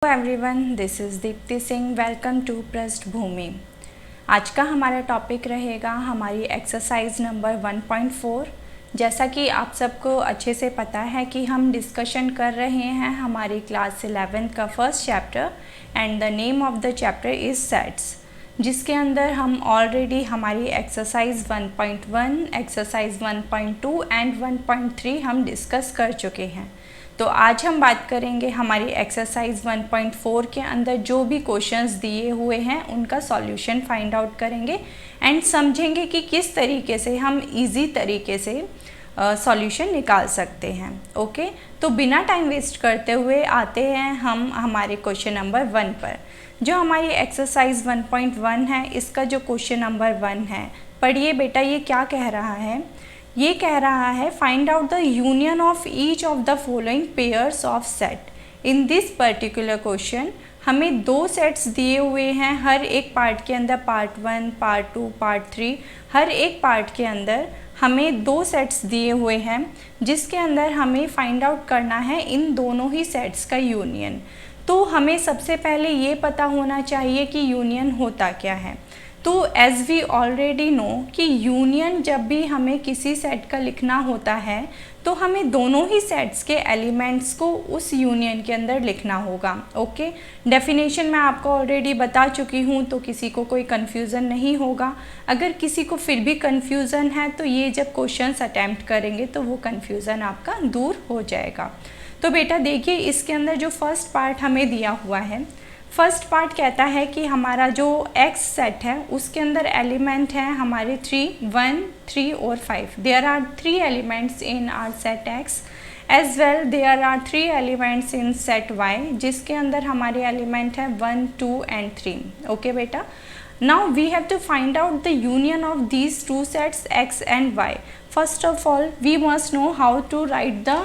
Hello everyone, this is Deepti Singh. Welcome to Prishthbhumi. आज का हमारा टॉपिक रहेगा हमारी एक्सरसाइज नंबर 1.4। जैसा कि आप सबको अच्छे से पता है कि हम डिस्कशन कर रहे हैं हमारी क्लास 11th का first chapter and the name of the chapter is sets, जिसके अंदर हम ऑलरेडी हमारी एक्सरसाइज 1.1, एक्सरसाइज 1.2 एंड 1.3 हम डिस्कस कर चुके हैं। तो आज हम बात करेंगे हमारी एक्सरसाइज 1.4 के अंदर जो भी क्वेश्चंस दिए हुए हैं उनका सॉल्यूशन फाइंड आउट करेंगे एंड समझेंगे कि किस तरीके से हम इजी तरीके से सॉल्यूशन निकाल सकते हैं। ओके, तो बिना टाइम वेस्ट करते हुए आते हैं हम हमारे क्वेश्चन नंबर 1 पर। जो हमारी एक्सरसाइज 1.1 है, इसका जो क्वेश्चन नंबर 1 है, पढ़िए बेटा ये क्या कह रहा है। ये कह रहा है find out the union of each of the following pairs of set. In this particular question हमें दो सेट्स दिए हुए हैं, हर एक पार्ट के अंदर पार्ट 1, पार्ट 2, पार्ट 3, हर एक पार्ट के अंदर हमें दो सेट्स दिए हुए हैं, जिसके अंदर हमें फाइंड आउट करना है इन दोनों ही सेट्स का यूनियन। तो हमें सबसे पहले ये पता होना चाहिए कि यूनियन होता क्या है। तो एज वी ऑलरेडी नो कि यूनियन जब भी हमें किसी सेट का लिखना होता है तो हमें दोनों ही सेट्स के एलिमेंट्स को उस यूनियन के अंदर लिखना होगा। ओके, डेफिनेशन मैं आपको ऑलरेडी बता चुकी हूँ, तो किसी को कोई कन्फ्यूज़न नहीं होगा। अगर किसी को फिर भी कन्फ्यूज़न है तो ये जब क्वेश्चंस अटैम्प्ट करेंगे तो वो कन्फ्यूज़न आपका दूर हो जाएगा। तो बेटा देखिए, इसके अंदर जो फर्स्ट पार्ट हमें दिया हुआ है, फर्स्ट पार्ट कहता है कि हमारा जो एक्स सेट है उसके अंदर एलिमेंट है हमारे 3, 1, 3 और 5। There are 3 elements in our set X as well there are 3 elements in set Y, जिसके अंदर हमारे एलिमेंट है 1, 2 एंड 3। ओके बेटा, now we have to find out the union of these two sets x and y. First of all we must know how to write the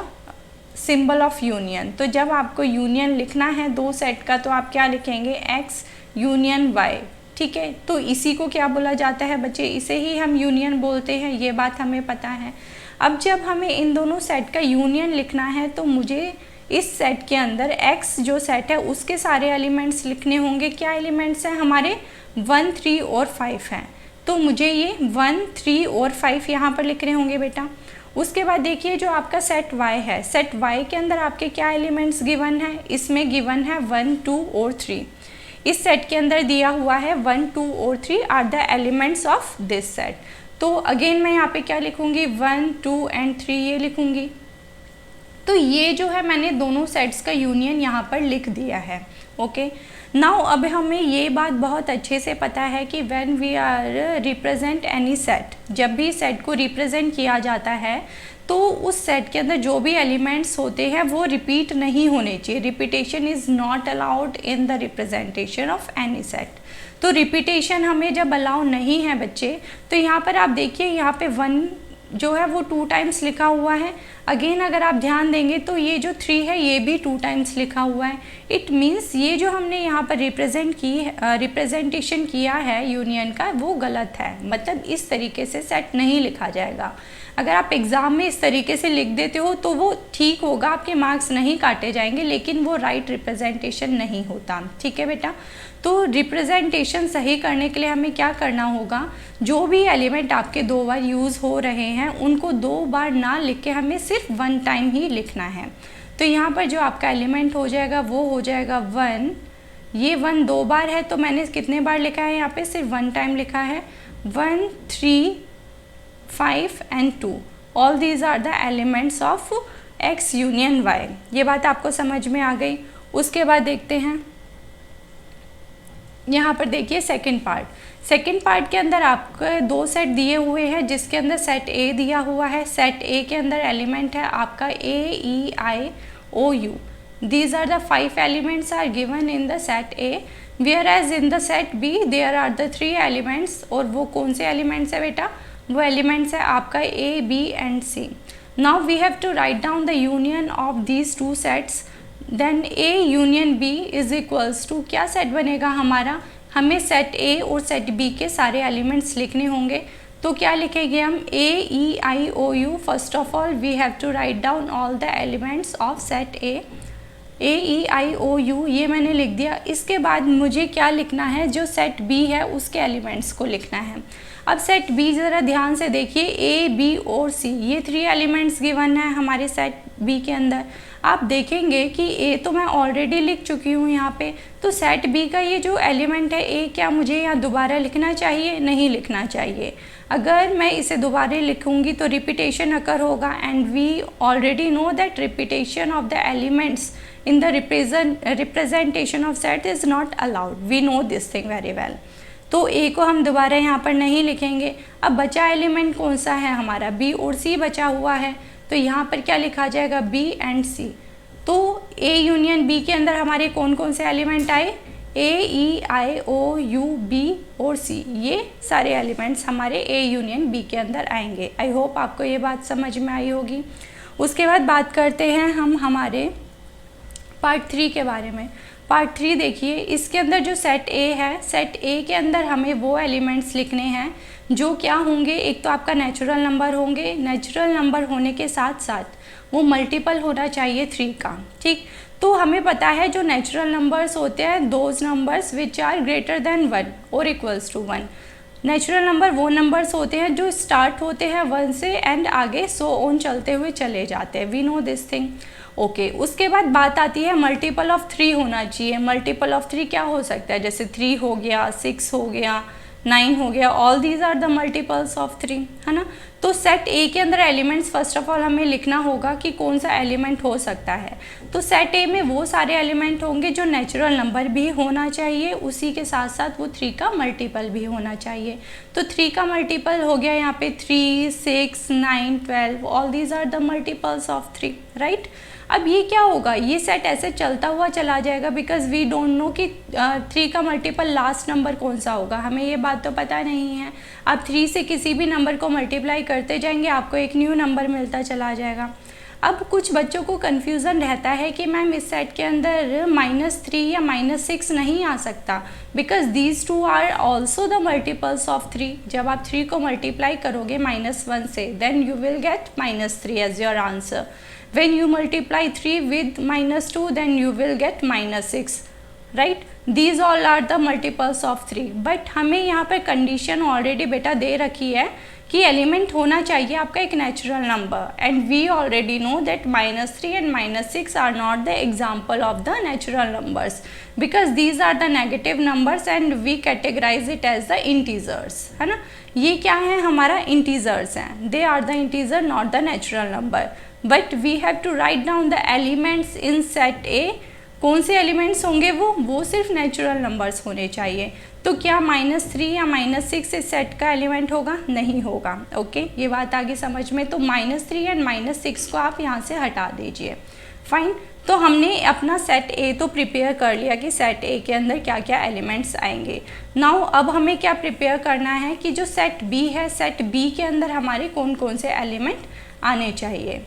symbol of union. तो जब आपको union लिखना है दो set का तो आप क्या लिखेंगे, एक्स यूनियन वाई। ठीक है, तो इसी को क्या बोला जाता है बच्चे, इसे ही हम यूनियन बोलते हैं, ये बात हमें पता है। अब जब हमें इन दोनों सेट का यूनियन लिखना है तो मुझे इस सेट के अंदर एक्स जो सेट है उसके सारे एलिमेंट्स लिखने होंगे। क्या एलिमेंट्स हैं हमारे, 1, 3 और 5 हैं। तो मुझे ये 1, 3 और 5 यहाँ पर लिखने होंगे बेटा। उसके बाद देखिए जो आपका सेट y है, सेट y के अंदर आपके क्या एलिमेंट्स गिवन है, इसमें गिवन है 1, 2 और 3। इस सेट के अंदर दिया हुआ है 1, 2 और 3 are the elements of this set. तो अगेन मैं यहाँ पे क्या लिखूँगी, 1, 2 एंड 3 ये लिखूँगी। तो ये जो है मैंने दोनों सेट्स का यूनियन यहाँ पर लिख दिया है। ओके, नाउ अब हमें ये बात बहुत अच्छे से पता है कि when we are represent any set, जब भी सेट को रिप्रेजेंट किया जाता है तो उस सेट के अंदर जो भी एलिमेंट्स होते हैं वो रिपीट नहीं होने चाहिए। Repetition is not allowed in the representation of any set. तो रिपीटेशन हमें जब अलाउ नहीं है बच्चे, तो यहाँ पर आप देखिए यहाँ पे 1 जो है वो 2 टाइम्स लिखा हुआ है। अगेन अगर आप ध्यान देंगे तो ये जो 3 है ये भी 2 टाइम्स लिखा हुआ है। इट मीन्स ये जो हमने यहाँ पर रिप्रेजेंटेशन किया है यूनियन का वो गलत है, मतलब इस तरीके से सेट नहीं लिखा जाएगा। अगर आप एग्ज़ाम में इस तरीके से लिख देते हो तो वो ठीक होगा, आपके मार्क्स नहीं काटे जाएंगे, लेकिन वो राइट रिप्रेजेंटेशन नहीं होता। ठीक है बेटा, तो रिप्रेजेंटेशन सही करने के लिए हमें क्या करना होगा, जो भी एलिमेंट आपके 2 बार यूज़ हो रहे हैं उनको 2 बार ना लिख के हमें सिर्फ 1 टाइम ही लिखना है। तो यहाँ पर जो आपका एलिमेंट हो जाएगा वो हो जाएगा 1। ये 1 2 बार है तो मैंने कितने बार लिखा है, यहाँ पे सिर्फ 1 टाइम लिखा है। 1, 3, 5 and 2, all these are the elements of X union Y. ये बात आपको समझ में आ गई। उसके बाद देखते हैं यहाँ पर देखिए सेकंड पार्ट के अंदर आपको 2 सेट दिए हुए हैं, जिसके अंदर सेट ए दिया हुआ है। सेट ए के अंदर एलिमेंट है आपका A, E, I, O, U. These are the 5 elements are given in the set A, where as in the set B there are the 3 elements. और वो कौन से एलिमेंट्स है बेटा, वो एलिमेंट्स है आपका A, B and C. Now we have to write down the union of these 2 sets. Then A union B is equals to क्या सेट बनेगा हमारा, हमें सेट ए और सेट बी के सारे एलिमेंट्स लिखने होंगे। तो क्या लिखेंगे हम, A, E, I, O, U. First of all we have to write down all the elements of set A. AEIOU ये मैंने लिख दिया। इसके बाद मुझे क्या लिखना है, जो सेट बी है उसके एलिमेंट्स को लिखना है। अब सेट बी ज़रा ध्यान से देखिए, ए बी और सी ये 3 एलिमेंट्स गिवन है हमारे सेट बी के अंदर। आप देखेंगे कि ए तो मैं ऑलरेडी लिख चुकी हूँ यहाँ पे, तो सेट बी का ये जो एलिमेंट है ए, क्या मुझे यहाँ दोबारा लिखना चाहिए? नहीं लिखना चाहिए। अगर मैं इसे दोबारा लिखूँगी तो रिपीटेशन अकर होगा, and we already know that repetition of the elements in the representation of set is not allowed. We know this thing very well. तो A को हम दोबारा यहाँ पर नहीं लिखेंगे। अब बचा एलिमेंट कौन सा है हमारा? B और C बचा हुआ है, तो यहाँ पर क्या लिखा जाएगा? B and C। तो A यूनियन B के अंदर हमारे कौन कौन से एलिमेंट आए? A, E, I, O, U, B और C, ये सारे एलिमेंट्स हमारे A यूनियन B के अंदर आएंगे। आई होप आपको ये बात समझ में आई होगी। उसके बाद बात करते हैं हम हमारे पार्ट 3 के बारे में। पार्ट 3 देखिए, इसके अंदर जो सेट ए है, सेट ए के अंदर हमें वो एलिमेंट्स लिखने हैं जो क्या होंगे, एक तो आपका नेचुरल नंबर होंगे, नेचुरल नंबर होने के साथ साथ वो मल्टीपल होना चाहिए 3 का, ठीक। तो हमें पता है जो नेचुरल नंबर्स होते हैं, those numbers which are greater than 1 और इक्वल्स टू 1। नेचुरल नंबर वो नंबर्स होते हैं जो स्टार्ट होते हैं 1 से एंड आगे सो ऑन चलते हुए चले जाते हैं। We know this thing, okay. उसके बाद बात आती है मल्टीपल ऑफ 3 होना चाहिए। मल्टीपल ऑफ 3 क्या हो सकता है? जैसे 3 हो गया, 6 हो गया, 9 हो गया, all these are the multiples of 3, है ना। तो सेट ए के अंदर एलिमेंट्स फर्स्ट ऑफ ऑल हमें लिखना होगा कि कौन सा एलिमेंट हो सकता है। तो सेट ए में वो सारे एलिमेंट होंगे जो नेचुरल नंबर भी होना चाहिए, उसी के साथ साथ वो 3 का मल्टीपल भी होना चाहिए। तो 3 का मल्टीपल हो गया यहाँ पे 3, 6, 9, 12, all these are the multiples of 3, right. अब ये क्या होगा, ये सेट ऐसे चलता हुआ चला जाएगा, बिकॉज वी डोंट नो कि 3 का मल्टीपल लास्ट नंबर कौन सा होगा, हमें ये बात तो पता नहीं है। आप 3 से किसी भी नंबर को मल्टीप्लाई करते जाएंगे, आपको एक न्यू नंबर मिलता चला जाएगा। अब कुछ बच्चों को कन्फ्यूज़न रहता है कि मैम इस सेट के अंदर -3 या -6 नहीं आ सकता, because these two are also the multiples of 3। जब आप 3 को मल्टीप्लाई करोगे -1 से, then you will get -3 as your answer. When you multiply 3 with -2, then you will get -6, right? These all are the multiples of 3. But हमें यहाँ पर condition already बेटा दे रखी है कि एलिमेंट होना चाहिए आपका एक natural number, and we already know that -3 and -6 are not the example of the natural numbers, because these are the negative numbers and we categorise it as the integers, है ना। ये क्या है, हमारा इंटीजर्स हैं, they are the integer not the natural number. But we have to write down the elements in set A. कौन से elements होंगे वो सिर्फ नेचुरल नंबर्स होने चाहिए। तो क्या -3 या -6 इस सेट का एलिमेंट होगा? नहीं होगा, ओके। ये बात आगे समझ में, तो -3 एंड -6 को आप यहाँ से हटा दीजिए, फाइन। तो हमने अपना सेट ए तो प्रिपेयर कर लिया कि सेट ए के अंदर क्या क्या एलिमेंट्स आएंगे। नाउ अब हमें क्या प्रिपेयर करना है कि जो सेट बी है, सेट बी के अंदर हमारे कौन कौन से एलिमेंट आने चाहिए।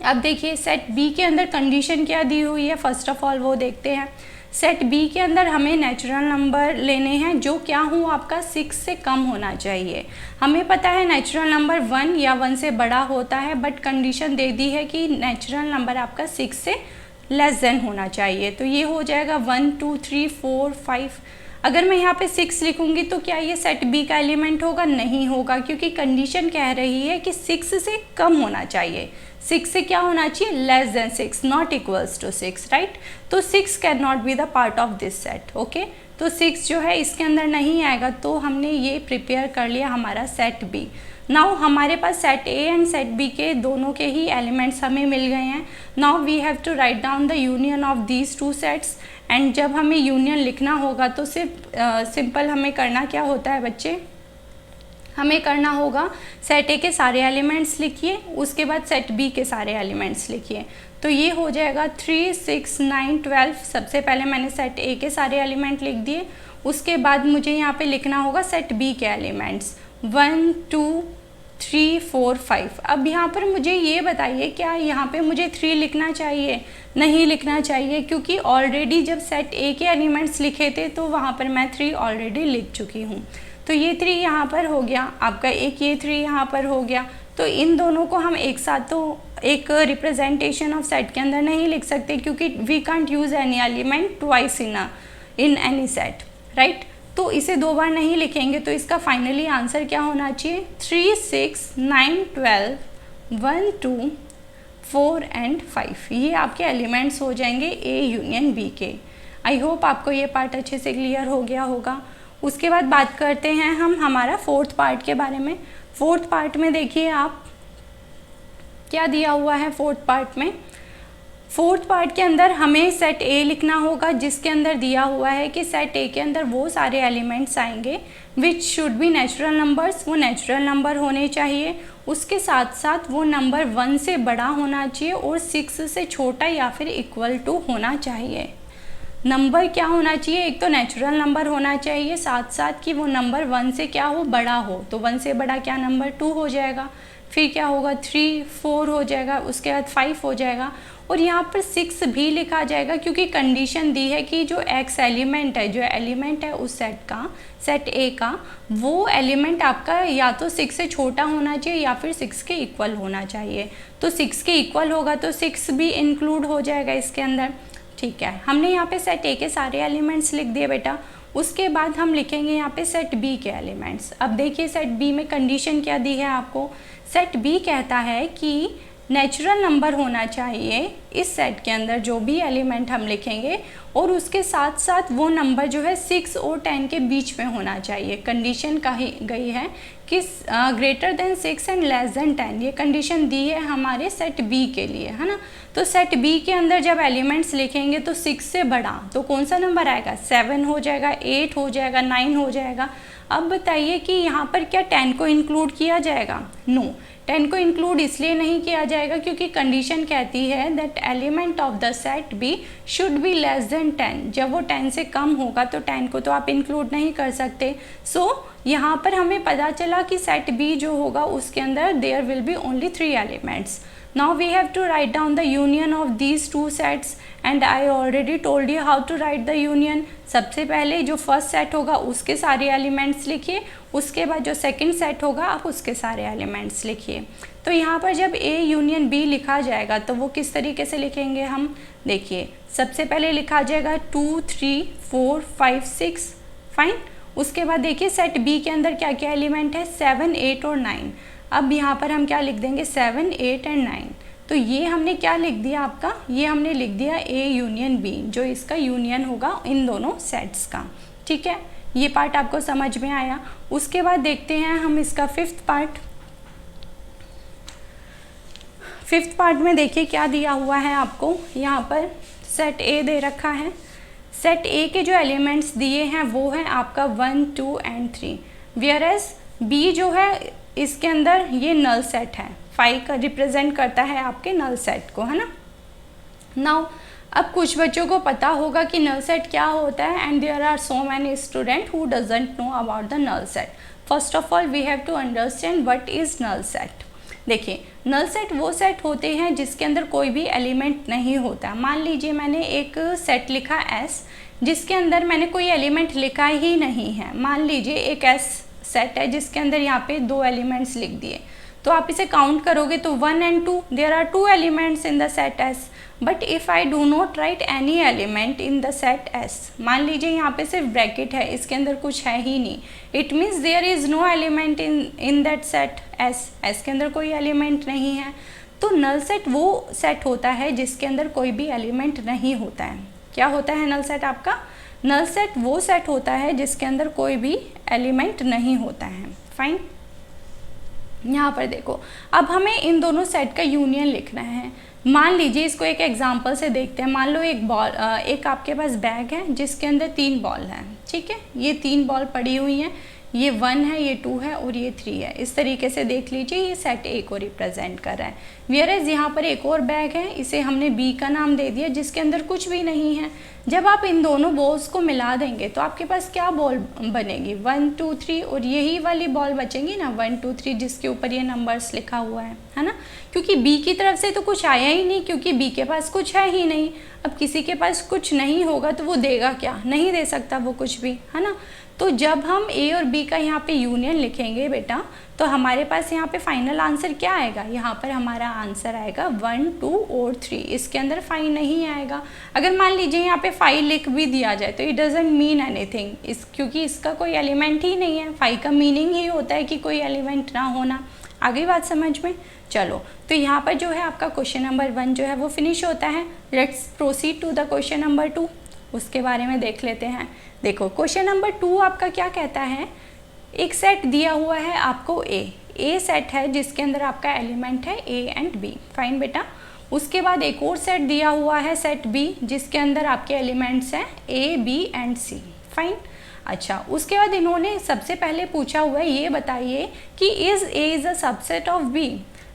अब देखिए सेट बी के अंदर कंडीशन क्या दी हुई है, फर्स्ट ऑफ ऑल वो देखते हैं। सेट बी के अंदर हमें नेचुरल नंबर लेने हैं जो क्या हो, आपका 6 से कम होना चाहिए। हमें पता है नेचुरल नंबर 1 या 1 से बड़ा होता है, बट कंडीशन दे दी है कि नेचुरल नंबर आपका 6 से लेस देन होना चाहिए। तो ये हो जाएगा 1, 2, 3, 4, 5। अगर मैं यहाँ पे 6 लिखूँगी तो क्या ये सेट बी का एलिमेंट होगा? नहीं होगा, क्योंकि कंडीशन कह रही है कि 6 से कम होना चाहिए। 6 से क्या होना चाहिए? Less than 6, not equals to 6, right. तो 6 can not be the part of this set, okay. तो 6 जो है इसके अंदर नहीं आएगा, तो हमने ये प्रिपेयर कर लिया हमारा सेट बी। नाउ हमारे पास set A and set B के दोनों के ही एलिमेंट्स हमें मिल गए हैं। Now we have to write down the union of these two sets, and जब हमें यूनियन लिखना होगा तो सिर्फ सिंपल हमें करना क्या होता है बच्चे, हमें करना होगा सेट ए के सारे एलिमेंट्स लिखिए, उसके बाद सेट बी के सारे एलिमेंट्स लिखिए। तो ये हो जाएगा 3, 6, 9, 12। सबसे पहले मैंने सेट ए के सारे एलिमेंट लिख दिए, उसके बाद मुझे यहाँ पे लिखना होगा सेट बी के एलिमेंट्स 1, 2, 3, 4, 5। अब यहाँ पर मुझे ये बताइए, क्या यहाँ पे मुझे 3 लिखना चाहिए? नहीं लिखना चाहिए, क्योंकि ऑलरेडी जब सेट ए के एलिमेंट्स लिखे थे तो वहाँ पर मैं 3 ऑलरेडी लिख चुकी हूँ। तो ये 3 यहाँ पर हो गया आपका, एक ये 3 यहाँ पर हो गया। तो इन दोनों को हम एक साथ तो एक रिप्रेजेंटेशन ऑफ सेट के अंदर नहीं लिख सकते, क्योंकि we can't use any element twice in any set, right. तो इसे 2 बार नहीं लिखेंगे, तो इसका फाइनली आंसर क्या होना चाहिए, 3, 6, 9, 12, 1, 2, 4 एंड 5, ये आपके एलिमेंट्स हो जाएंगे ए यूनियन बी के। आई होप आपको ये पार्ट अच्छे से क्लियर हो गया होगा। उसके बाद बात करते हैं हम हमारा 4th पार्ट के बारे में। 4th पार्ट में देखिए आप क्या दिया हुआ है। 4th पार्ट में, 4th पार्ट के अंदर हमें सेट ए लिखना होगा, जिसके अंदर दिया हुआ है कि सेट ए के अंदर वो सारे एलिमेंट्स आएंगे which should be natural numbers, वो नेचुरल नंबर होने चाहिए। उसके साथ साथ वो नंबर 1 से बड़ा होना चाहिए और 6 से छोटा या फिर इक्वल टू होना चाहिए। नंबर क्या होना चाहिए, एक तो नेचुरल नंबर होना चाहिए, साथ साथ कि वो नंबर 1 से क्या हो, बड़ा हो। तो 1 से बड़ा क्या नंबर 2 हो जाएगा, फिर क्या होगा 3, 4 हो जाएगा, उसके बाद 5 हो जाएगा, और यहाँ पर 6 भी लिखा जाएगा, क्योंकि कंडीशन दी है कि जो एक्स एलिमेंट है, जो एलिमेंट है उस सेट का, सेट ए का, वो एलिमेंट आपका या तो 6 से छोटा होना चाहिए या फिर 6 के इक्वल होना चाहिए। तो 6 के इक्वल होगा तो 6 भी इंक्लूड हो जाएगा इसके अंदर, ठीक है। हमने यहाँ पे सेट ए के सारे एलिमेंट्स लिख दिए बेटा। उसके बाद हम लिखेंगे यहाँ पे सेट बी के एलिमेंट्स। अब देखिए सेट बी में कंडीशन क्या दी है आपको। सेट बी कहता है कि नेचुरल नंबर होना चाहिए इस सेट के अंदर, जो भी एलिमेंट हम लिखेंगे, और उसके साथ साथ वो नंबर जो है 6 और 10 के बीच में होना चाहिए। कंडीशन कही गई है कि greater than 6 and less than 10, ये कंडीशन दी है हमारे सेट बी के लिए, है ना। तो सेट बी के अंदर जब एलिमेंट्स लिखेंगे तो 6 से बड़ा तो कौन सा नंबर आएगा, 7 हो जाएगा, 8 हो जाएगा, 9 हो जाएगा। अब बताइए कि यहाँ पर क्या 10 को इंक्लूड किया जाएगा, नो। 10 को इंक्लूड इसलिए नहीं किया जाएगा क्योंकि कंडीशन कहती है that element of the set B should be less than 10। जब वो 10 से कम होगा तो 10 को तो आप इंक्लूड नहीं कर सकते। सो यहाँ पर हमें पता चला कि सेट बी जो होगा उसके अंदर there will be only 3 elements. Now we have to write down the union of these two sets and I already told you how to write the union. सबसे पहले जो फर्स्ट सेट होगा उसके सारे एलिमेंट्स लिखिए, उसके बाद जो सेकंड सेट होगा आप उसके सारे एलिमेंट्स लिखिए। तो यहाँ पर जब A यूनियन B लिखा जाएगा तो वो किस तरीके से लिखेंगे हम, देखिए सबसे पहले लिखा जाएगा 2, 3, 4, 5, 6, फाइन। उसके बाद देखिए सेट B के अंदर क्या क्या एलिमेंट है, 7, 8 और 9। अब यहाँ पर हम क्या लिख देंगे, 7, 8 एंड 9। तो ये हमने क्या लिख दिया आपका, ये हमने लिख दिया A यूनियन B, जो इसका यूनियन होगा इन दोनों सेट्स का, ठीक है। ये पार्ट आपको समझ में आया। उसके बाद देखते हैं हम इसका 5th पार्ट। 5th पार्ट में देखिए क्या दिया हुआ है आपको। यहाँ पर सेट A दे रखा है। सेट A के जो एलिमेंट्स दिए हैं वो है आपका 1, 2 एंड 3, वेयर एज B जो है इसके अंदर ये नल सेट है, 5 का रिप्रेजेंट करता है आपके नल सेट को, है ना। नाउ अब कुछ बच्चों को पता होगा कि नल सेट क्या होता है, and there are so many student who doesn't know about the null set. First of all we have to understand what is null set. देखिए नल सेट वो सेट होते हैं जिसके अंदर कोई भी एलिमेंट नहीं होता। मान लीजिए मैंने एक सेट लिखा S, जिसके अंदर मैंने कोई एलिमेंट लिखा ही नहीं है। मान लीजिए एक S सेट है जिसके अंदर यहाँ पे 2 एलिमेंट्स लिख दिए, तो आप इसे काउंट करोगे तो 1 and 2, there are 2 elements in the set S। But if I do not write any element in the set S, मान लीजिए यहाँ पे सिर्फ ब्रैकेट है, इसके अंदर कुछ है ही नहीं, it means there is no element in that set S के अंदर कोई एलिमेंट नहीं है। तो नल सेट वो सेट होता है जिसके अंदर कोई भी एलिमेंट नहीं होता है। क्या होता है नल सेट आपका, नल सेट वो सेट होता है जिसके अंदर कोई भी एलिमेंट नहीं होता है, फाइन। यहाँ पर देखो अब हमें इन दोनों सेट का यूनियन लिखना है। मान लीजिए इसको एक एग्जांपल से देखते हैं। मान लो एक आपके पास बैग है जिसके अंदर 3 बॉल हैं, ठीक है। ये 3 बॉल पड़ी हुई हैं, ये 1 है, ये 2 है और ये 3 है। इस तरीके से देख लीजिए ये सेट A को रिप्रेजेंट कर रहा है। वेयरएज यहाँ पर एक और बैग है, इसे हमने B का नाम दे दिया, जिसके अंदर कुछ भी नहीं है। जब आप इन दोनों बॉल्स को मिला देंगे तो आपके पास क्या बॉल बनेगी, 1, 2, 3, और यही वाली बॉल बचेंगी ना 1, 2, 3, जिसके ऊपर ये नंबर्स लिखा हुआ है। है ना, क्योंकि बी की तरफ से तो कुछ आया ही नहीं, क्योंकि बी के पास कुछ है ही नहीं। अब किसी के पास कुछ नहीं होगा तो वो देगा क्या, नहीं दे सकता वो कुछ भी, है ना। तो जब हम ए और बी का यहाँ पे यूनियन लिखेंगे बेटा, तो हमारे पास यहाँ पे फाइनल आंसर क्या आएगा, यहाँ पर हमारा आंसर आएगा 1, 2 और 3। इसके अंदर 5 नहीं आएगा। अगर मान लीजिए यहाँ पे 5 लिख भी दिया जाए तो इट डजेंट मीन एनीथिंग, क्योंकि इसका कोई एलिमेंट ही नहीं है। 5 का मीनिंग ही होता है कि कोई एलिमेंट ना होना। आ गई बात समझ में। चलो, तो यहाँ पर जो है आपका क्वेश्चन नंबर 1 जो है वो फिनिश होता है। Let's proceed to the question number 2, उसके बारे में देख लेते हैं। देखो, क्वेश्चन नंबर 2 आपका क्या कहता है, एक सेट दिया हुआ है आपको ए सेट है जिसके अंदर आपका एलिमेंट है ए एंड बी। फाइन बेटा। उसके बाद एक और सेट दिया हुआ है सेट बी जिसके अंदर आपके एलिमेंट्स हैं A B and C. Fine. अच्छा, उसके बाद इन्होंने सबसे पहले पूछा हुआ है, ये बताइए कि is A is a subset of B.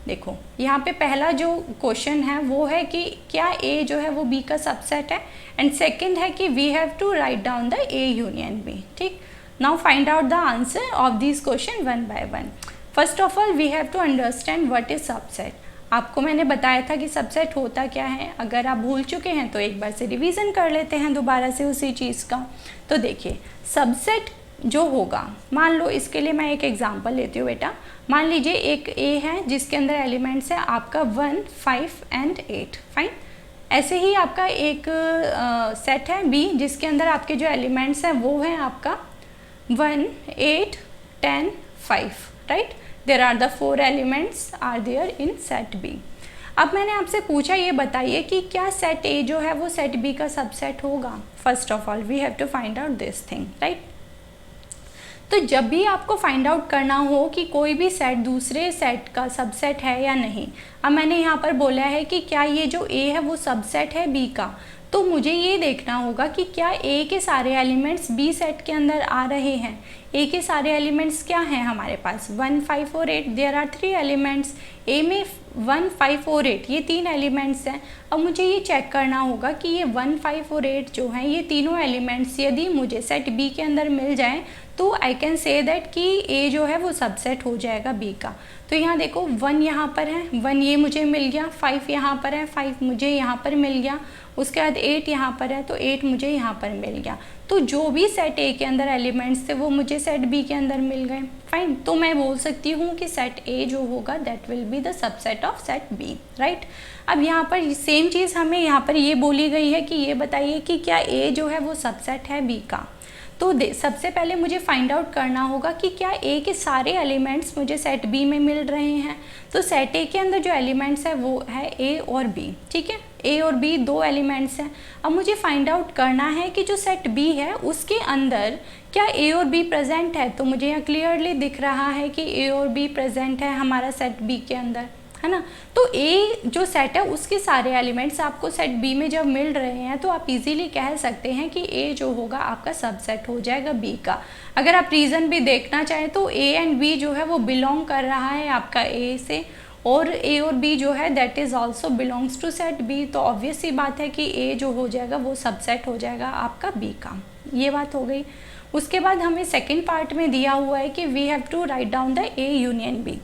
देखो, यहाँ पे पहला जो क्वेश्चन है वो है कि क्या ए जो है वो बी का सबसेट है, एंड सेकंड है कि we have to write down the A union B. ठीक। Now find out the answer of this question one by one. First of all we have to understand what is subset. आपको मैंने बताया था कि subset होता क्या है। अगर आप भूल चुके हैं तो एक बार से रिवीजन कर लेते हैं दोबारा से उसी चीज़ का। तो देखिए, सबसेट जो होगा, मान लो इसके लिए मैं एक एग्जांपल लेती हूँ बेटा। मान लीजिए एक ए है जिसके अंदर एलिमेंट्स है आपका 1, 5 एंड 8। फाइन। ऐसे ही आपका एक सेट है बी जिसके अंदर आपके जो एलिमेंट्स हैं वो हैं आपका 1, 8, 10, 5। Right. There are the 4 elements are there in set B. अब मैंने आपसे पूछा, ये बताइए कि क्या सेट ए जो है वो सेट बी का सबसेट होगा। First of all we have to find out this thing. Right. तो जब भी आपको फाइंड आउट करना हो कि कोई भी सेट दूसरे सेट का सबसेट है या नहीं, अब मैंने यहाँ पर बोला है कि क्या ये जो ए है वो सबसेट है बी का, तो मुझे ये देखना होगा कि क्या ए के सारे एलिमेंट्स बी सेट के अंदर आ रहे हैं। ए के सारे एलिमेंट्स क्या हैं हमारे पास, 1, 5 और 8। There are 3 elements. ए में 1, 5 और 8 ये 3 एलिमेंट्स हैं। अब मुझे ये चेक करना होगा कि ये 1, 5 और 8 जो हैं ये तीनों एलिमेंट्स यदि मुझे सेट बी के अंदर मिल जाएं तो आई कैन से दैट कि ए जो है वो सबसेट हो जाएगा बी का। तो यहाँ देखो, 1 यहाँ पर है, 1 ये मुझे मिल गया, 5 यहाँ पर है, 5 मुझे यहाँ पर मिल गया, उसके बाद 8 यहाँ पर है तो 8 मुझे यहाँ पर मिल गया। तो जो भी सेट ए के अंदर एलिमेंट्स थे वो मुझे सेट बी के अंदर मिल गए। फाइन। तो मैं बोल सकती हूँ कि सेट ए जो होगा that will be the subset of set B. Right. अब यहाँ पर सेम चीज़ हमें यहाँ पर ये बोली गई है कि ये बताइए कि क्या ए जो है वो सबसेट है बी का। तो सबसे पहले मुझे फाइंड आउट करना होगा कि क्या ए के सारे एलिमेंट्स मुझे सेट बी में मिल रहे हैं। तो सेट ए के अंदर जो एलिमेंट्स है वो है ए और बी। ठीक है, ए और बी 2 एलिमेंट्स हैं। अब मुझे फाइंड आउट करना है कि जो सेट बी है उसके अंदर क्या ए और बी प्रेजेंट है। तो मुझे यहाँ क्लियरली दिख रहा है कि ए और बी प्रेजेंट है हमारा सेट बी के अंदर, है ना। तो ए जो सेट है उसके सारे एलिमेंट्स आपको सेट बी में जब मिल रहे हैं तो आप इजीली कह सकते हैं कि ए जो होगा आपका सबसेट हो जाएगा बी का। अगर आप रीज़न भी देखना चाहें तो ए एंड बी जो है वो बिलोंग कर रहा है आपका ए से, और ए और बी जो है that is also belongs to set B. तो ऑब्वियस सी बात है कि ए जो हो जाएगा वो सबसेट हो जाएगा आपका बी का। ये बात हो गई। उसके बाद हमें सेकेंड पार्ट में दिया हुआ है कि we have to write down the A union B.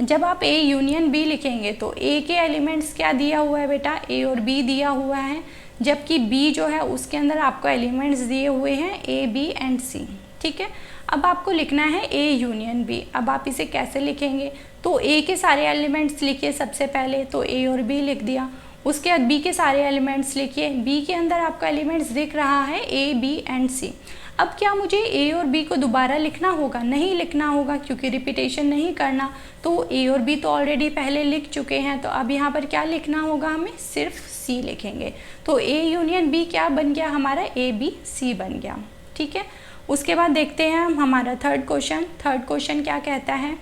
जब आप ए यूनियन बी लिखेंगे तो ए के एलिमेंट्स क्या दिया हुआ है बेटा, ए और बी दिया हुआ है, जबकि बी जो है उसके अंदर आपको एलिमेंट्स दिए हुए हैं ए बी एंड सी। ठीक है। अब आपको लिखना है ए यूनियन बी। अब आप इसे कैसे लिखेंगे, तो ए के सारे एलिमेंट्स लिखिए सबसे पहले, तो ए और बी लिख दिया। उसके बाद बी के सारे एलिमेंट्स लिखिए। बी के अंदर आपका एलिमेंट्स दिख रहा है ए बी एंड सी। अब क्या मुझे ए और बी को दोबारा लिखना होगा, नहीं लिखना होगा क्योंकि रिपीटेशन नहीं करना। तो ए और बी तो ऑलरेडी पहले लिख चुके हैं, तो अब यहाँ पर क्या लिखना होगा, हमें सिर्फ सी लिखेंगे। तो ए यूनियन बी क्या बन गया हमारा, ए बी सी बन गया। ठीक है। उसके बाद देखते हैं हम हमारा थर्ड क्वेश्चन। थर्ड क्वेश्चन क्या कहता है,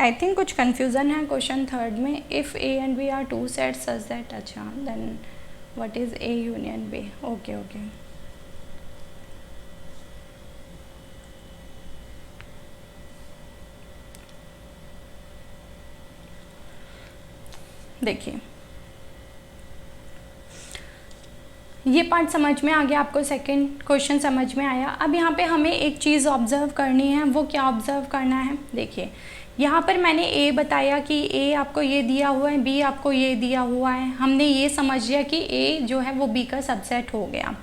आई थिंक कुछ कन्फ्यूज़न है क्वेश्चन थर्ड में। If A and B are 2 sets such that, अच्छा then what is A union B. Okay okay. देखिए, ये पार्ट समझ में आ गया आपको, सेकंड क्वेश्चन समझ में आया। अब यहाँ पे हमें एक चीज़ ऑब्जर्व करनी है, वो क्या ऑब्जर्व करना है, देखिए यहाँ पर मैंने ए बताया कि ए आपको ये दिया हुआ है, बी आपको ये दिया हुआ है, हमने ये समझ लिया कि ए जो है वो बी का सबसेट हो गया।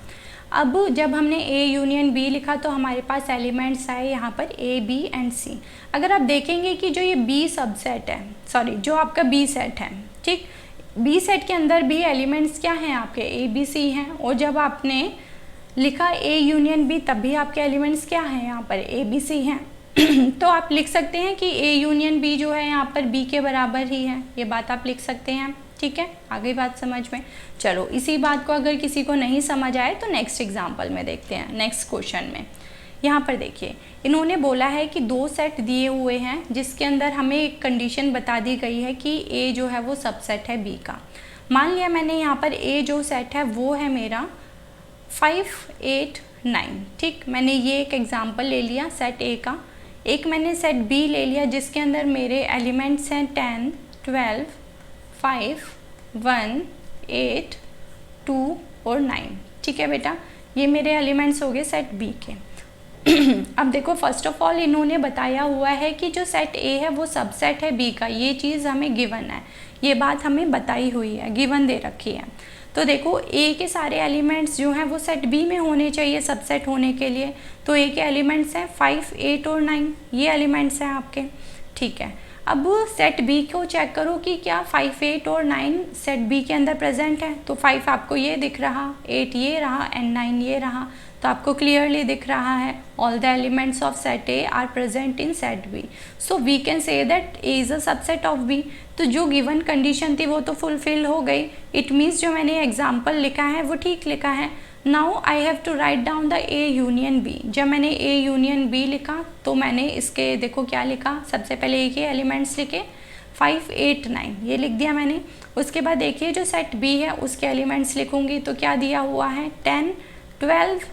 अब जब हमने ए यूनियन बी लिखा तो हमारे पास एलिमेंट्स आए यहाँ पर ए बी एंड सी। अगर आप देखेंगे कि जो ये बी सबसेट है, सॉरी जो आपका बी सेट है, ठीक, बी सेट के अंदर भी एलिमेंट्स क्या हैं आपके, ए बी सी हैं, और जब आपने लिखा ए यूनियन बी तब भी आपके एलिमेंट्स क्या हैं यहाँ पर, ए बी सी हैं। तो आप लिख सकते हैं कि ए यूनियन बी जो है यहाँ पर बी के बराबर ही है, ये बात आप लिख सकते हैं, ठीक है। आ गई बात समझ में। चलो इसी बात को अगर किसी को नहीं समझ आए तो नेक्स्ट एग्जाम्पल में देखते हैं, नेक्स्ट क्वेश्चन में। यहाँ पर देखिए इन्होंने बोला है कि दो सेट दिए हुए हैं जिसके अंदर हमें एक कंडीशन बता दी गई है कि ए जो है वो सबसेट है बी का। मान लिया मैंने यहाँ पर ए जो सेट है वो है मेरा 5, 8, 9, ठीक। मैंने ये एक एग्जाम्पल ले लिया सेट ए का। एक मैंने सेट बी ले लिया जिसके अंदर मेरे एलिमेंट्स हैं 10, 12, 5, 1, 8, 2 और 9, ठीक है बेटा। ये मेरे एलिमेंट्स हो गए सेट बी के। अब देखो फर्स्ट ऑफ ऑल इन्होंने बताया हुआ है कि जो सेट ए है वो सबसेट है बी का, ये चीज़ हमें गिवन है, ये बात हमें बताई हुई है, गिवन दे रखी है। तो देखो ए के सारे एलिमेंट्स जो हैं वो सेट बी में होने चाहिए सबसेट होने के लिए। तो ए के एलिमेंट्स हैं 5, 8 और 9, ये एलिमेंट्स हैं आपके, ठीक है। अब सेट बी को चेक करो कि क्या 5, 8 और 9 सेट बी के अंदर प्रेजेंट है। तो 5 आपको ये दिख रहा, 8 ये रहा एंड 9 ये रहा, तो आपको क्लियरली दिख रहा है all the elements of set A are present in set B, so we can say that A is a subset of B. तो जो गिवन कंडीशन थी वो तो फुलफिल हो गई। इट मीन्स जो मैंने एग्जाम्पल लिखा है वो ठीक लिखा है। Now I have to write down the A union B. जब मैंने ए यूनियन बी लिखा तो मैंने इसके देखो क्या लिखा, सबसे पहले ए के एलिमेंट्स लिखे 5, 8, 9 ये लिख दिया मैंने। उसके बाद देखिए जो सेट बी है उसके एलिमेंट्स लिखूंगी तो क्या दिया हुआ है 10, 12।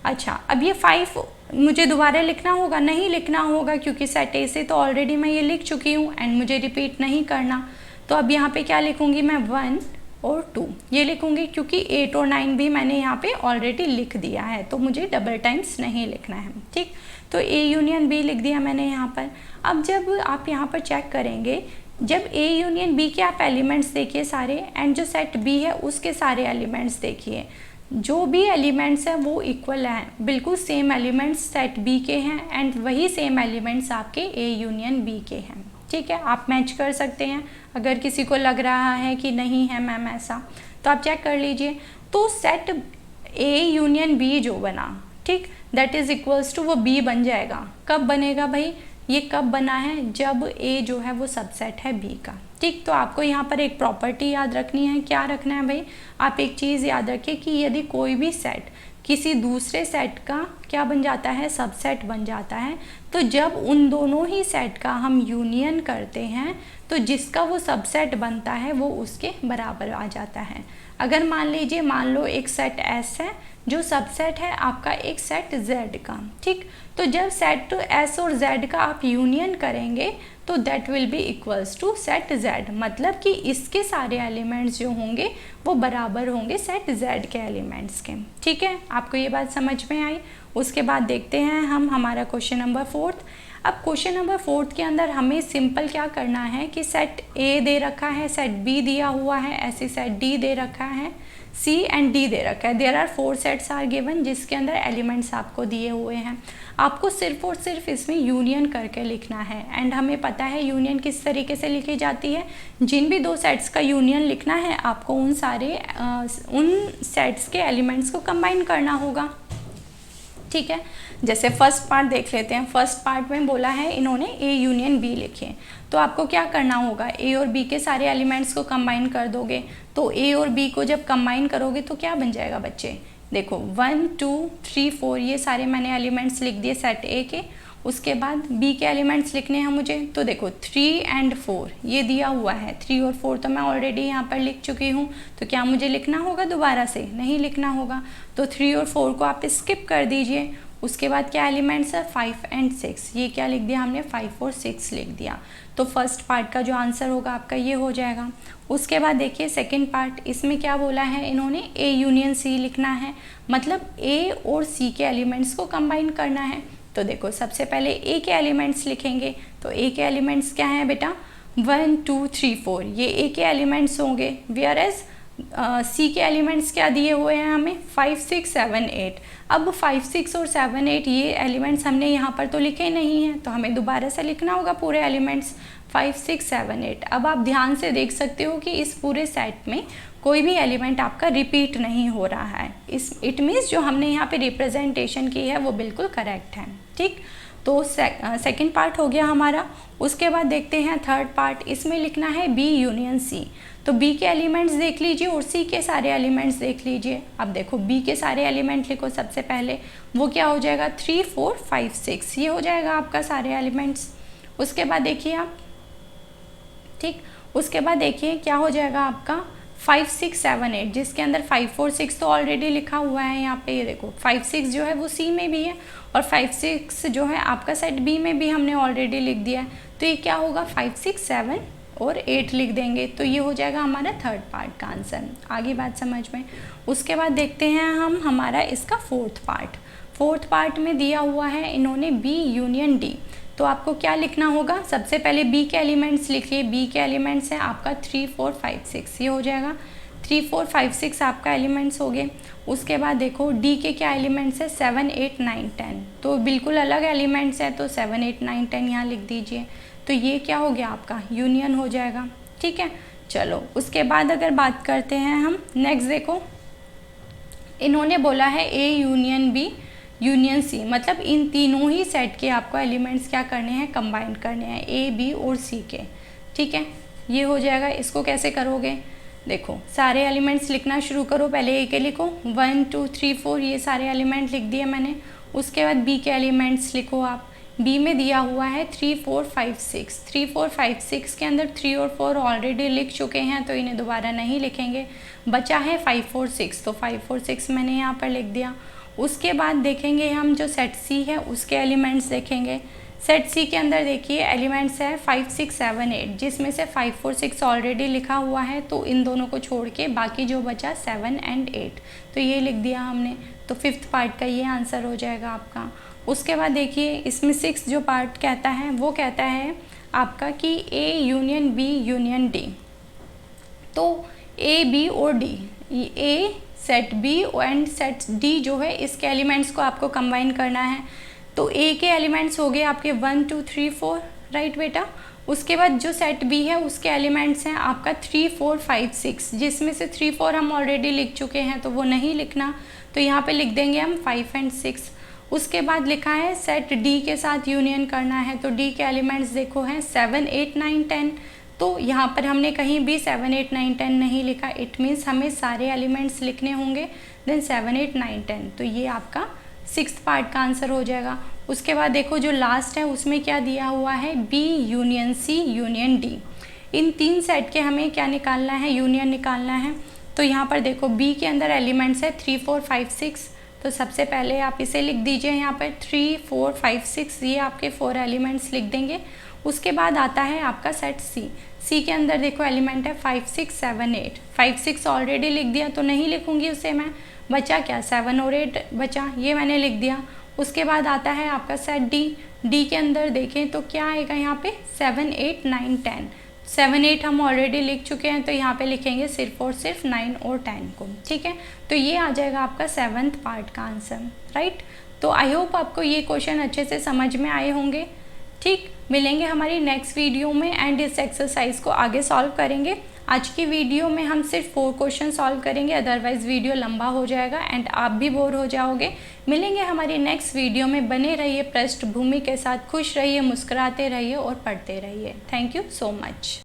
अच्छा अब ये 5 मुझे दोबारा लिखना होगा, नहीं लिखना होगा क्योंकि सेट ए से तो ऑलरेडी मैं ये लिख चुकी हूँ एंड मुझे रिपीट नहीं करना। तो अब यहाँ पे क्या लिखूँगी मैं 1 और 2 ये लिखूँगी क्योंकि 8 और 9 भी मैंने यहाँ पे ऑलरेडी लिख दिया है, तो मुझे डबल टाइम्स नहीं लिखना है, ठीक। तो ए यूनियन बी लिख दिया मैंने यहाँ पर। अब जब आप यहाँ पर चेक करेंगे, जब ए यूनियन बी के आप एलिमेंट्स देखिए सारे एंड जो सेट बी है उसके सारे एलिमेंट्स देखिए, जो भी एलिमेंट्स हैं वो इक्वल हैं, बिल्कुल सेम एलिमेंट्स सेट बी के हैं एंड वही सेम एलिमेंट्स आपके ए यूनियन बी के हैं, ठीक है। आप मैच कर सकते हैं, अगर किसी को लग रहा है कि नहीं है मैम ऐसा तो आप चेक कर लीजिए। तो सेट ए यूनियन बी जो बना, ठीक, दैट इज़ इक्वल्स टू वो बी बन जाएगा। कब बनेगा भाई, ये कब बना है, जब ए जो है वो सबसेट है बी का, ठीक। तो आपको यहाँ पर एक प्रॉपर्टी याद रखनी है, क्या रखना है भाई, आप एक चीज़ याद रखिए कि यदि कोई भी सेट किसी दूसरे सेट का क्या बन जाता है, सबसेट बन जाता है, तो जब उन दोनों ही सेट का हम यूनियन करते हैं तो जिसका वो सबसेट बनता है वो उसके बराबर आ जाता है। अगर मान लीजिए, मान लो एक सेट एस है जो सबसेट है आपका एक सेट जेड का, ठीक। तो जब सेट एस और जेड का आप यूनियन करेंगे तो that will be equals to set Z, मतलब कि इसके सारे एलिमेंट्स जो होंगे वो बराबर होंगे सेट जेड के एलिमेंट्स के, ठीक है। आपको ये बात समझ में आई। उसके बाद देखते हैं हम हमारा क्वेश्चन नंबर 4। अब क्वेश्चन नंबर 4 के अंदर हमें सिंपल क्या करना है कि सेट ए दे रखा है, सेट बी दिया हुआ है, ऐसे सेट डी दे रखा है, सी एंड डी दे रखा है। There are 4 sets are given जिसके अंदर एलिमेंट्स आपको दिए हुए हैं। आपको सिर्फ और सिर्फ इसमें यूनियन करके लिखना है एंड हमें पता है यूनियन किस तरीके से लिखी जाती है। जिन भी दो सेट्स का यूनियन लिखना है आपको उन सेट्स के एलिमेंट्स को कंबाइन करना होगा, ठीक है। जैसे फर्स्ट पार्ट देख लेते हैं। फर्स्ट पार्ट में बोला है इन्होंने ए यूनियन बी लिखे, तो आपको क्या करना होगा, ए और बी के सारे एलिमेंट्स को कंबाइन कर दोगे। तो ए और बी को जब कंबाइन करोगे तो क्या बन जाएगा बच्चे, देखो 1, 2, 3, 4 ये सारे मैंने एलिमेंट्स लिख दिए सेट ए के। उसके बाद बी के एलिमेंट्स लिखने हैं मुझे, तो देखो 3 एंड 4 ये दिया हुआ है, 3 और 4 तो मैं ऑलरेडी यहाँ पर लिख चुकी हूँ, तो क्या मुझे लिखना होगा दोबारा से, नहीं लिखना होगा। तो 3 और 4 को आप स्किप कर दीजिए। उसके बाद क्या एलिमेंट्स है 5 एंड 6, ये क्या लिख दिया हमने 5 और 6 लिख दिया। तो फर्स्ट पार्ट का जो आंसर होगा आपका ये हो जाएगा। उसके बाद देखिए सेकंड पार्ट, इसमें क्या बोला है इन्होंने A यूनियन C लिखना है, मतलब A और C के एलिमेंट्स को कंबाइन करना है। तो देखो सबसे पहले A के एलिमेंट्स लिखेंगे, तो A के एलिमेंट्स क्या हैं बेटा 1 2 3 4, ये A के एलिमेंट्स होंगे। वेयर एज C के एलिमेंट्स क्या दिए हुए हैं हमें 5 6 7 8। अब 5 6 और 7 8 ये एलिमेंट्स हमने यहाँ पर तो लिखे नहीं हैं, तो हमें दोबारा से लिखना होगा पूरे एलिमेंट्स 5 6 7 8। अब आप ध्यान से देख सकते हो कि इस पूरे सेट में कोई भी एलिमेंट आपका रिपीट नहीं हो रहा है। इट मीन्स जो हमने यहाँ पे रिप्रेजेंटेशन की है वो बिल्कुल करेक्ट है। ठीक, तो सेकंड पार्ट हो गया हमारा। उसके बाद देखते हैं थर्ड पार्ट, इसमें लिखना है B यूनियन C। तो B के एलिमेंट्स देख लीजिए और C के सारे एलिमेंट्स देख लीजिए। अब देखो B के सारे एलिमेंट लिखो सबसे पहले, वो क्या हो जाएगा 3 4 5 6, ये हो जाएगा आपका सारे एलिमेंट्स। उसके बाद देखिए आप, ठीक, उसके बाद देखिए क्या हो जाएगा आपका 5 6 7 8, जिसके अंदर 5 4 6 तो ऑलरेडी लिखा हुआ है यहाँ पे। ये देखो 5 6 जो है वो C में भी है और 5 6 जो है आपका सेट B में भी हमने ऑलरेडी लिख दिया है। तो ये क्या होगा 5 6 7 और 8 लिख देंगे, तो ये हो जाएगा हमारा थर्ड पार्ट का आंसर। आगे बात समझ में। उसके बाद देखते हैं हम हमारा इसका फोर्थ पार्ट। फोर्थ पार्ट में दिया हुआ है इन्होंने B यूनियन D। तो आपको क्या लिखना होगा, सबसे पहले B के एलिमेंट्स लिखिए। B के एलिमेंट्स हैं आपका 3 4 5 6, ये हो जाएगा 3 4 5 6 आपका एलिमेंट्स हो गए। उसके बाद देखो D के क्या एलिमेंट्स है 7 8 9 10, तो बिल्कुल अलग एलिमेंट्स है, तो 7 8 9 10 यहाँ लिख दीजिए। तो ये क्या हो गया आपका यूनियन हो जाएगा। ठीक है, चलो उसके बाद अगर बात करते हैं हम नेक्स्ट, देखो इन्होंने बोला है A union B union C, मतलब इन तीनों ही सेट के आपको एलिमेंट्स क्या करने हैं कंबाइन करने हैं A B और C के। ठीक है, ये हो जाएगा। इसको कैसे करोगे, देखो सारे एलिमेंट्स लिखना शुरू करो। पहले A के लिखो 1 2 3 4, ये सारे एलिमेंट लिख दिए मैंने। उसके बाद B के एलिमेंट्स लिखो आप। B में दिया हुआ है 3 4 5 6, 3 4 5 6 के अंदर 3 और 4 ऑलरेडी लिख चुके हैं, तो इन्हें दोबारा नहीं लिखेंगे। बचा है 5 4 6, तो 5 4 6 मैंने यहाँ पर लिख दिया। उसके बाद देखेंगे हम जो सेट C है उसके एलिमेंट्स देखेंगे। सेट C के अंदर देखिए एलिमेंट्स है 5 6 7 8, जिसमें से 5 4 6 ऑलरेडी लिखा हुआ है, तो इन दोनों को छोड़ के बाकी जो बचा 7 एंड 8, तो ये लिख दिया हमने। तो फिफ्थ पार्ट का ये आंसर हो जाएगा आपका। उसके बाद देखिए इसमें 6 जो पार्ट कहता है वो कहता है आपका कि A union B union D। तो A B और D, A set B and set D जो है इसके एलिमेंट्स को आपको कंबाइन करना है। तो A के एलिमेंट्स हो गए आपके 1 2 3 4, राइट बेटा। उसके बाद जो सेट B है उसके एलिमेंट्स हैं आपका 3 4 5 6, जिसमें से 3 4 हम ऑलरेडी लिख चुके हैं, तो वो नहीं लिखना, तो यहाँ पे लिख देंगे हम 5 एंड 6। उसके बाद लिखा है सेट D के साथ यूनियन करना है, तो D के एलिमेंट्स देखो हैं 7 8 9 10, तो यहाँ पर हमने कहीं भी 7 8 9 10 नहीं लिखा। इट मीन्स हमें सारे एलिमेंट्स लिखने होंगे, देन 7 8 9 10, तो ये आपका सिक्स्थ पार्ट का आंसर हो जाएगा। उसके बाद देखो जो लास्ट है उसमें क्या दिया हुआ है B union C union D। इन तीन सेट के हमें क्या निकालना है, यूनियन निकालना है। तो यहाँ पर देखो B के अंदर एलिमेंट्स है 3 4 5 6, तो सबसे पहले आप इसे लिख दीजिए यहाँ पर 3 4 5 6, ये आपके 4 एलिमेंट्स लिख देंगे। उसके बाद आता है आपका सेट C के अंदर देखो एलिमेंट है 5 6 7 8, 5 6 ऑलरेडी लिख दिया तो नहीं लिखूंगी उसे मैं, बचा क्या 7 और 8 बचा, ये मैंने लिख दिया। उसके बाद आता है आपका सेट D के अंदर देखें तो क्या आएगा यहाँ पे 7 8 9 10, 7 8 हम ऑलरेडी लिख चुके हैं, तो यहाँ पे लिखेंगे सिर्फ और सिर्फ 9 और 10 को। ठीक है, तो ये आ जाएगा आपका 7th पार्ट का आंसर, राइट। तो आई होप आपको ये क्वेश्चन अच्छे से समझ में आए होंगे। ठीक, मिलेंगे हमारी नेक्स्ट वीडियो में एंड इस एक्सरसाइज को आगे सॉल्व करेंगे। आज की वीडियो में हम सिर्फ 4 क्वेश्चन सॉल्व करेंगे, अदरवाइज वीडियो लंबा हो जाएगा एंड आप भी बोर हो जाओगे। मिलेंगे हमारी नेक्स्ट वीडियो में, बने रहिए पृष्ठभूमि के साथ, खुश रहिए, मुस्कुराते रहिए और पढ़ते रहिए। Thank you so much.